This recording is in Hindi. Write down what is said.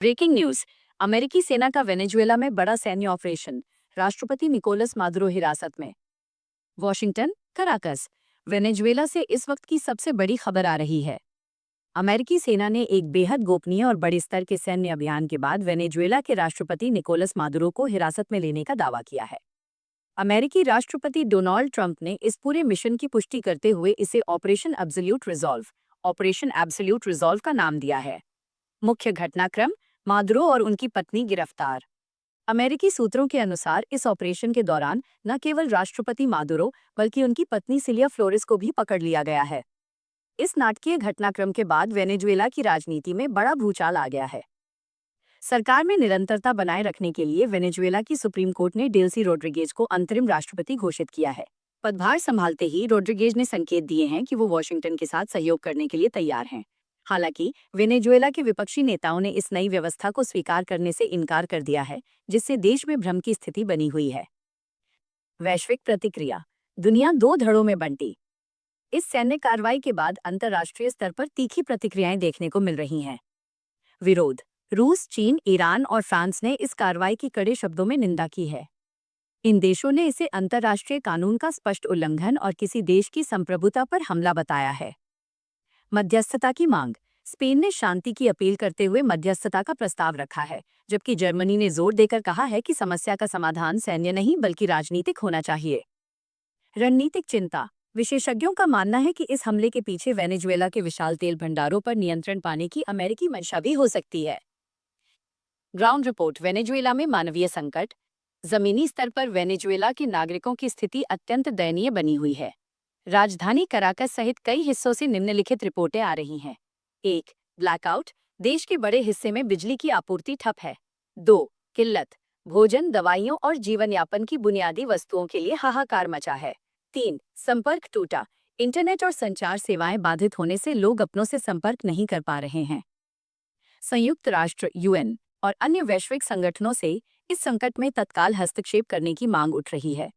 Breaking news. अमेरिकी सेना का वेनेजुएला में बड़ा सैन्य ऑपरेशन, राष्ट्रपति निकोलस मादुरो हिरासत में। Washington, Caracas. वेनेजुएला से इस वक्त की सबसे बड़ी खबर आ रही है। अमेरिकी सेना ने एक बेहद गोपनीय और बड़े स्तर के सैन्य अभियान के बाद वेनेजुएला के राष्ट्रपति निकोलस मादुरो को हिरासत में लेने का दावा किया है। अमेरिकी राष्ट्रपति डोनाल्ड ट्रंप ने इस पूरे मिशन की पुष्टि करते हुए इसे ऑपरेशन एब्सोल्यूट रिजॉल्व का नाम दिया है। मुख्य घटनाक्रम: मादुरो और उनकी पत्नी गिरफ्तार। अमेरिकी सूत्रों के अनुसार इस ऑपरेशन के दौरान न केवल राष्ट्रपति मादुरो बल्कि उनकी पत्नी सिलिया फ्लोरेस को भी पकड़ लिया गया है। इस नाटकीय घटनाक्रम के बाद वेनेजुएला की राजनीति में बड़ा भूचाल आ गया है। सरकार में निरंतरता बनाए रखने के लिए वेनेजुएला की सुप्रीम कोर्ट ने डेल्सी रोड्रिगेज को अंतरिम राष्ट्रपति घोषित किया है। पदभार संभालते ही रोड्रिगेज ने संकेत दिए हैं कि वो वॉशिंगटन के साथ सहयोग करने के लिए तैयार हैं। हालांकि वेनेजुएला के विपक्षी नेताओं ने इस नई व्यवस्था को स्वीकार करने से इनकार कर दिया है, जिससे देश में भ्रम की स्थिति बनी हुई है। वैश्विक प्रतिक्रिया: दुनिया दो धड़ों में बंटी। इस सैन्य कार्रवाई के बाद अंतर्राष्ट्रीय स्तर पर तीखी प्रतिक्रियाएं देखने को मिल रही हैं। विरोध: रूस, चीन, ईरान और फ्रांस ने इस कार्रवाई की कड़े शब्दों में निंदा की है। इन देशों ने इसे अंतर्राष्ट्रीय कानून का स्पष्ट उल्लंघन और किसी देश की संप्रभुता पर हमला बताया है। मध्यस्थता की मांग: स्पेन ने शांति की अपील करते हुए मध्यस्थता का प्रस्ताव रखा है, जबकि जर्मनी ने जोर देकर कहा है कि समस्या का समाधान सैन्य नहीं बल्कि राजनीतिक होना चाहिए। रणनीतिक चिंता: विशेषज्ञों का मानना है कि इस हमले के पीछे वेनेजुएला के विशाल तेल भंडारों पर नियंत्रण पाने की अमेरिकी मंशा भी हो सकती है। ग्राउंड रिपोर्ट: वेनेजुएला में मानवीय संकट। जमीनी स्तर पर वेनेजुएला के नागरिकों की स्थिति अत्यंत दयनीय बनी हुई है। राजधानी कराकस सहित कई हिस्सों से निम्नलिखित रिपोर्टें आ रही हैं। 1. ब्लैकआउट: देश के बड़े हिस्से में बिजली की आपूर्ति ठप है। 2. किल्लत: भोजन, दवाइयों और जीवन यापन की बुनियादी वस्तुओं के लिए हाहाकार मचा है। 3. संपर्क टूटा: इंटरनेट और संचार सेवाएं बाधित होने से लोग अपनों से संपर्क नहीं कर पा रहे हैं। संयुक्त राष्ट्र, यूएन और अन्य वैश्विक संगठनों से इस संकट में तत्काल हस्तक्षेप करने की मांग उठ रही है।